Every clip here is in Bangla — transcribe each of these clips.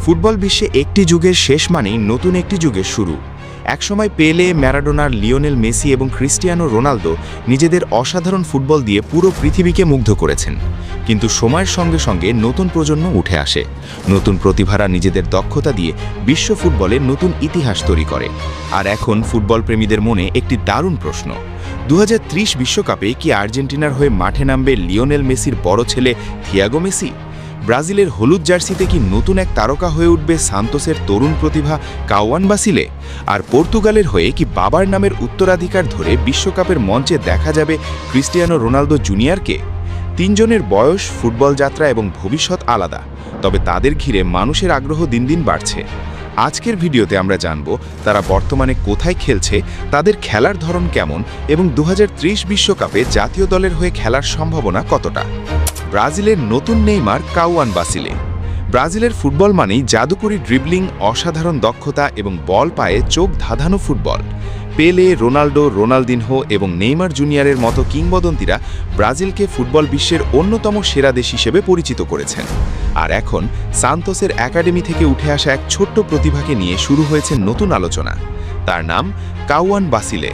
ফুটবল বিশ্বে একটি যুগের শেষ মানেই নতুন একটি যুগের শুরু। একসময় পেলে, ম্যারাডোনা, লিওনেল মেসি এবং ক্রিস্টিয়ানো রোনালদো নিজেদের অসাধারণ ফুটবল দিয়ে পুরো পৃথিবীকে মুগ্ধ করেছেন। কিন্তু সময়ের সঙ্গে সঙ্গে নতুন প্রজন্ম উঠে আসে। নতুন প্রতিভারা নিজেদের দক্ষতা দিয়ে বিশ্ব ফুটবলে নতুন ইতিহাস তৈরি করে। আর এখন ফুটবল প্রেমীদের মনে একটি দারুণ প্রশ্ন: 2030 বিশ্বকাপে কি আর্জেন্টিনার হয়ে মাঠে নামবে লিওনেল মেসির বড় ছেলে থিয়াগো মেসি? ব্রাজিলের হলুদ জার্সিতে কি নতুন এক তারকা হয়ে উঠবে সান্তোসের তরুণ প্রতিভা কাওয়ান বাসিলে? আর পর্তুগালের হয়ে কি বাবার নামের উত্তরাধিকার ধরে বিশ্বকাপের মঞ্চে দেখা যাবে ক্রিস্টিয়ানো রোনালদো জুনিয়রকে? তিনজনের বয়স, ফুটবল যাত্রা এবং ভবিষ্যৎ আলাদা, তবে তাদের ঘিরে মানুষের আগ্রহ দিন দিন বাড়ছে। আজকের ভিডিওতে আমরা জানব তারা বর্তমানে কোথায় খেলছে, তাদের খেলার ধরন কেমন এবং 2030 বিশ্বকাপে জাতীয় দলের হয়ে খেলার সম্ভাবনা কতটা। ব্রাজিলের নতুন নেইমার কাওয়ান বাসিলে। ব্রাজিলের ফুটবল মানেই জাদুকরী ড্রিবলিং, অসাধারণ দক্ষতা এবং বল পায়ে চোখ ধাঁধানো ফুটবল। পেলে, রোনাল্ডো, রোনালদিনহো এবং নেইমার জুনিয়রের মতো কিংবদন্তিরা ব্রাজিলকে ফুটবল বিশ্বের অন্যতম সেরা দেশ হিসেবে পরিচিত করেছেন। আর এখন সান্তোসের একাডেমি থেকে উঠে আসা এক ছোট্ট প্রতিভাকে নিয়ে শুরু হয়েছে নতুন আলোচনা। তার নাম কাওয়ান বাসিলে।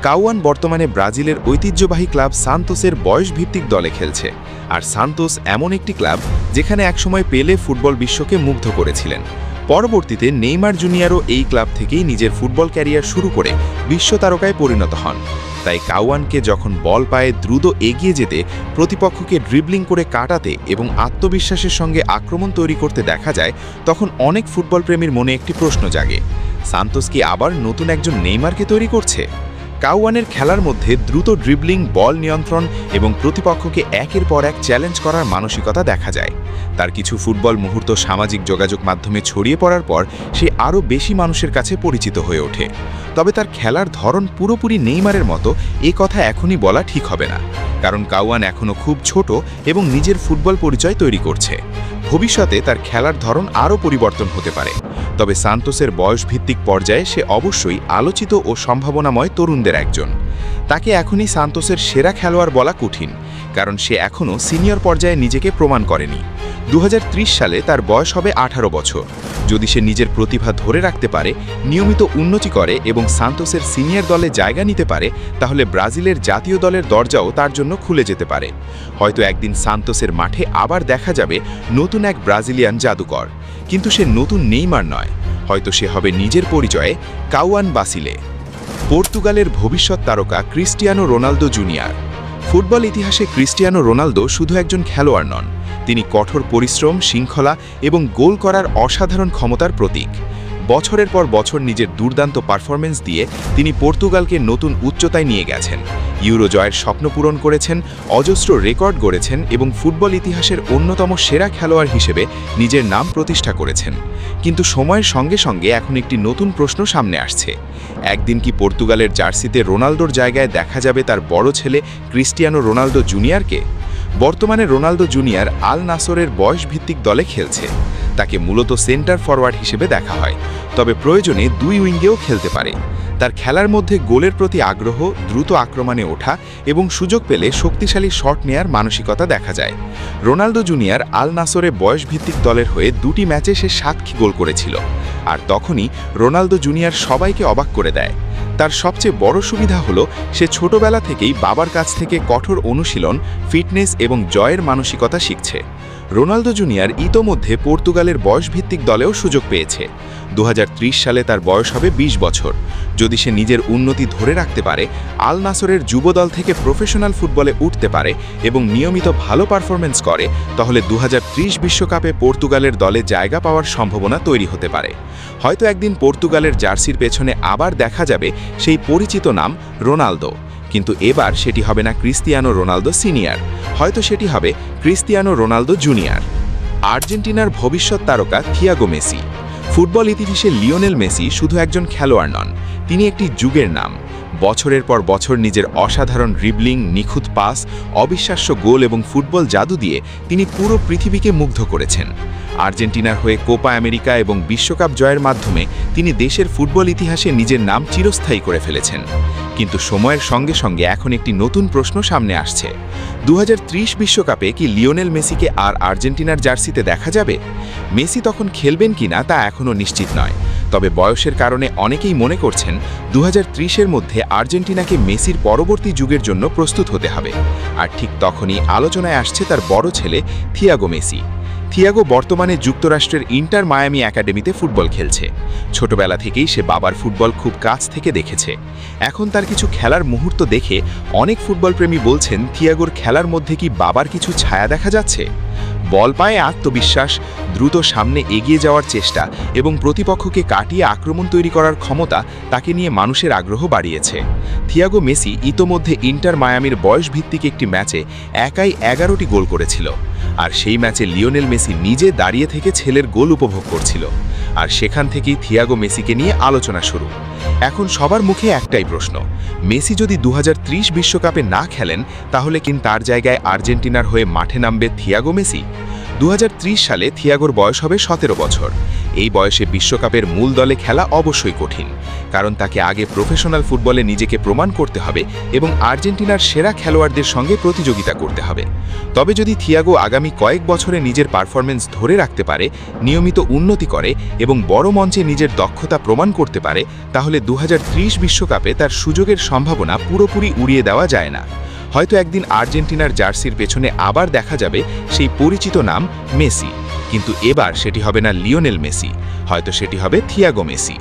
কাওয়ান বর্তমানে ব্রাজিলের ঐতিহ্যবাহী ক্লাব সান্তোসের বয়সভিত্তিক দলে খেলছে। আর সান্তোস এমন একটি ক্লাব যেখানে একসময় পেলে ফুটবল বিশ্বকে মুগ্ধ করেছিলেন। পরবর্তীতে নেইমার জুনিয়রও এই ক্লাব থেকেই নিজের ফুটবল ক্যারিয়ার শুরু করে বিশ্ব তারকায় পরিণত হন। তাই কাওয়ানকে যখন বল পায়ে দ্রুত এগিয়ে যেতে, প্রতিপক্ষকে ড্রিবলিং করে কাটাতে এবং আত্মবিশ্বাসের সঙ্গে আক্রমণ তৈরি করতে দেখা যায়, তখন অনেক ফুটবল প্রেমীর মনে একটি প্রশ্ন জাগে: সান্তোস কি আবার নতুন একজন নেইমারকে তৈরি করছে? কাওয়ানের খেলার মধ্যে দ্রুত ড্রিবলিং, বল নিয়ন্ত্রণ এবং প্রতিপক্ষকে একের পর এক চ্যালেঞ্জ করার মানসিকতা দেখা যায়। তার কিছু ফুটবল মুহূর্ত সামাজিক যোগাযোগ মাধ্যমে ছড়িয়ে পড়ার পর সে আরও বেশি মানুষের কাছে পরিচিত হয়ে ওঠে। তবে তার খেলার ধরন পুরোপুরি নেইমারের মতো এ কথা এখনই বলা ঠিক হবে না, কারণ কাওয়ান এখনও খুব ছোট এবং নিজের ফুটবল পরিচয় তৈরি করছে। ভবিষ্যতে তার খেলার ধরন আরও পরিবর্তন হতে পারে। তবে সান্তোসের বয়সভিত্তিক পর্যায়ে সে অবশ্যই আলোচিত ও সম্ভাবনাময় তরুণদের একজন। তাকে এখনই সান্তোসের সেরা খেলোয়াড় বলা কঠিন, কারণ সে এখনও সিনিয়র পর্যায়ে নিজেকে প্রমাণ করেনি। 2030 সালে তার বয়স হবে 18 বছর। যদি সে নিজের প্রতিভা ধরে রাখতে পারে, নিয়মিত উন্নতি করে এবং সান্তোসের সিনিয়র দলে জায়গা নিতে পারে, তাহলে ব্রাজিলের জাতীয় দলের দরজাও তার জন্য খুলে যেতে পারে। হয়তো একদিন সান্তোসের মাঠে আবার দেখা যাবে নতুন এক ব্রাজিলিয়ান জাদুকর। কিন্তু সে নতুন নেইমার নয়, হয়তো সে হবে নিজের পরিচয়ে কাওয়ান বাসিলে। পর্তুগালের ভবিষ্যৎ তারকা ক্রিস্টিয়ানো রোনালদো জুনিয়র। ফুটবল ইতিহাসে ক্রিস্টিয়ানো রোনালদো শুধু একজন খেলোয়াড় নন, তিনি কঠোর পরিশ্রম, শৃঙ্খলা এবং গোল করার অসাধারণ ক্ষমতার প্রতীক। বছরের পর বছর নিজের দুর্দান্ত পারফরমেন্স দিয়ে তিনি পর্তুগালকে নতুন উচ্চতায় নিয়ে গেছেন। ইউরো জয়ের স্বপ্ন পূরণ করেছেন, অজস্র রেকর্ড গড়েছেন এবং ফুটবল ইতিহাসের অন্যতম সেরা খেলোয়াড় হিসেবে নিজের নাম প্রতিষ্ঠা করেছেন। কিন্তু সময়ের সঙ্গে সঙ্গে এখন একটি নতুন প্রশ্ন সামনে আসছে: একদিন কি পর্তুগালের জার্সিতে রোনালদোর জায়গায় দেখা যাবে তার বড় ছেলে ক্রিস্টিয়ানো রোনালদো জুনিয়রকে? বর্তমানে রোনালদো জুনিয়র আল নাসরের বয়সভিত্তিক দলে খেলছে। তাকে মূলত সেন্টার ফরওয়ার্ড হিসেবে দেখা হয়, তবে প্রয়োজনে দুই উইঙ্গেও খেলতে পারে। তার খেলার মধ্যে গোলের প্রতি আগ্রহ, দ্রুত আক্রমণে ওঠা এবং সুযোগ পেলে শক্তিশালী শট নেয়ার মানসিকতা দেখা যায়। রোনালদো জুনিয়র আল নাসরে বয়সভিত্তিক দলের হয়ে 2টি ম্যাচে সে 7টি গোল করেছিল। আর তখনই রোনালদো জুনিয়র সবাইকে অবাক করে দেয়। তার সবচেয়ে বড় সুবিধা হলো সে ছোটবেলা থেকেই বাবার কাছ থেকে কঠোর অনুশীলন, ফিটনেস এবং জয়ের মানসিকতা শিখছে। রোনালদো জুনিয়র ইতোমধ্যে পর্তুগালের বয়সভিত্তিক দলেও সুযোগ পেয়েছে। 2030 সালে তার বয়স হবে 20 বছর। যদি সে নিজের উন্নতি ধরে রাখতে পারে, আল নাসরের যুবদল থেকে প্রফেশনাল ফুটবলে উঠতে পারে এবং নিয়মিত ভালো পারফরমেন্স করে, তাহলে 2030 বিশ্বকাপে পর্তুগালের দলে জায়গা পাওয়ার সম্ভাবনা তৈরি হতে পারে। হয়তো একদিন পর্তুগালের জার্সির পেছনে আবার দেখা যাবে সেই পরিচিত নাম রোনালদো। কিন্তু এবার সেটি হবে না ক্রিস্টিয়ানো রোনালদো সিনিয়র, হয়তো সেটি হবে ক্রিস্টিয়ানো রোনালদো জুনিয়র। আর্জেন্টিনার ভবিষ্যৎ তারকা থিয়াগো মেসি। ফুটবল ইতিহাসে লিওনেল মেসি শুধু একজন খেলোয়াড় নন, তিনি একটি যুগের নাম। বছরের পর বছর নিজের অসাধারণ ড্রিবলিং, নিখুঁত পাস, অবিশ্বাস্য গোল এবং ফুটবল জাদু দিয়ে তিনি পুরো পৃথিবীকে মুগ্ধ করেছেন। আর্জেন্টিনার হয়ে কোপা আমেরিকা এবং বিশ্বকাপ জয়ের মাধ্যমে তিনি দেশের ফুটবল ইতিহাসে নিজের নাম চিরস্থায়ী করে ফেলেছেন। কিন্তু সময়ের সঙ্গে সঙ্গে এখন একটি নতুন প্রশ্ন সামনে আসছে। 2030 বিশ্বকাপে কি লিওনেল মেসিকে আর আর্জেন্টিনার জার্সিতে দেখা যাবে? মেসি তখন খেলবেন কিনা তা এখনও নিশ্চিত নয়। তবে বয়সের কারণে অনেকেই মনে করছেন 2030-এর মধ্যে আর্জেন্টিনাকে মেসির পরবর্তী যুগের জন্য প্রস্তুত হতে হবে। আর ঠিক তখনই আলোচনায় আসছে তার বড় ছেলে থিয়াগো মেসি। থিয়াগো বর্তমানে যুক্তরাষ্ট্রের ইন্টার মায়ামি একাডেমিতে ফুটবল খেলছে। ছোটবেলা থেকেই সে বাবার ফুটবল খুব কাছ থেকে দেখেছে। এখন তার কিছু খেলার মুহূর্ত দেখে অনেক ফুটবলপ্রেমী বলছেন, থিয়াগোর খেলার মধ্যে কি বাবার কিছু ছায়া দেখা যাচ্ছে? বল পায়ে আত্মবিশ্বাস, দ্রুত সামনে এগিয়ে যাওয়ার চেষ্টা এবং প্রতিপক্ষকে কাটিয়ে আক্রমণ তৈরি করার ক্ষমতা তাকে নিয়ে মানুষের আগ্রহ বাড়িয়েছে। থিয়াগো মেসি ইতোমধ্যে ইন্টার মায়ামির বয়সভিত্তিক একটি ম্যাচে একাই 11টি গোল করেছিল। আর সেই ম্যাচে লিওনেল মেসি নিজে দাঁড়িয়ে থেকে ছেলের গোল উপভোগ করছিল। আর সেখান থেকেই থিয়াগো মেসিকে নিয়ে আলোচনা শুরু। এখন সবার মুখে একটাই প্রশ্ন, মেসি যদি 2030 বিশ্বকাপে না খেলেন তাহলে কি তার জায়গায় আর্জেন্টিনার হয়ে মাঠে নামবে থিয়াগো মেসি? 2030 সালে থিয়াগোর বয়স হবে 17 বছর। এই বয়সে বিশ্বকাপের মূল দলে খেলা অবশ্যই কঠিন, কারণ তাকে আগে প্রফেশনাল ফুটবলে নিজেকে প্রমাণ করতে হবে এবং আর্জেন্টিনার সেরা খেলোয়াড়দের সঙ্গে প্রতিযোগিতা করতে হবে। তবে যদি থিয়াগো আগামী কয়েক বছরে নিজের পারফরমেন্স ধরে রাখতে পারে, নিয়মিত উন্নতি করে এবং বড় মঞ্চে নিজের দক্ষতা প্রমাণ করতে পারে, তাহলে 2030 বিশ্বকাপে তার সুযোগের সম্ভাবনা পুরোপুরি উড়িয়ে দেওয়া যায় না। হয়তো একদিন আর্জেন্টিনার জার্সির পেছনে আবার দেখা যাবে সেই পরিচিত নাম মেসি, কিন্তু এবার সেটি হবে না লিওনেল মেসি, হয়তো সেটি হবে থিয়াগো মেসি।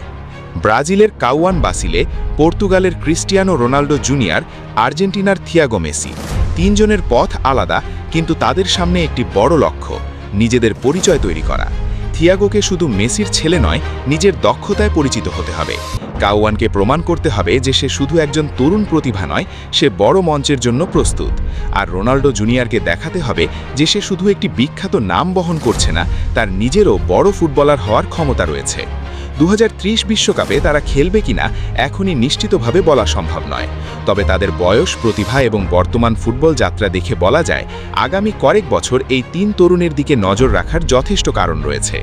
ব্রাজিলের কাউয়ান বাসিলে, পর্তুগালের ক্রিস্টিয়ানো রোনাল্ডো জুনিয়র, আর্জেন্টিনার থিয়াগো মেসি, তিনজনের পথ আলাদা, কিন্তু তাদের সামনে একটি বড় লক্ষ্য, নিজেদের পরিচয় তৈরি করা। থিয়াগোকে শুধু মেসির ছেলে নয়, নিজের দক্ষতায় পরিচিত হতে হবে। কাউয়ানকে প্রমাণ করতে হবে যে সে শুধু একজন তরুণ প্রতিভা নয়, সে বড় মঞ্চের জন্য প্রস্তুত। আর রোনাল্ডো জুনিয়রকে দেখাতে হবে যে সে শুধু একটি বিখ্যাত নাম বহন করছে না, তার নিজেরও বড় ফুটবলার হওয়ার ক্ষমতা রয়েছে। 2030 বিশ্বকাপে তারা খেলবে কিনা এখনই নিশ্চিতভাবে বলা সম্ভব নয়। তবে তাদের বয়স, প্রতিভা এবং বর্তমান ফুটবল যাত্রা দেখে বলা যায়, আগামী কয়েক বছর এই তিন তরুণের দিকে নজর রাখার যথেষ্ট কারণ রয়েছে।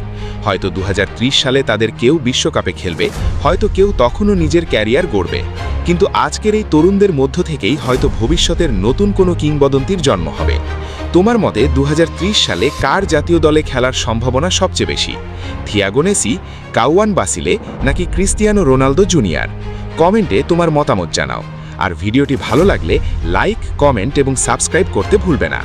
হয়তো 2030 সালে তাদের কেউ বিশ্বকাপে খেলবে, হয়তো কেউ তখনও নিজের ক্যারিয়ার গড়বে। কিন্তু আজকের এই তরুণদের মধ্য থেকেই হয়তো ভবিষ্যতের নতুন কোনো কিংবদন্তির জন্ম হবে। তোমার মতে 2030 সালে কার জাতীয় দলে খেলার সম্ভাবনা সবচেয়ে বেশি? থিয়াগো মেসি, কাউয়ান বাসিলে নাকি ক্রিস্টিয়ানো রোনালদো জুনিয়র? কমেন্টে তোমার মতামত জানাও। আর ভিডিওটি ভালো লাগলে লাইক, কমেন্ট এবং সাবস্ক্রাইব করতে ভুলবে না।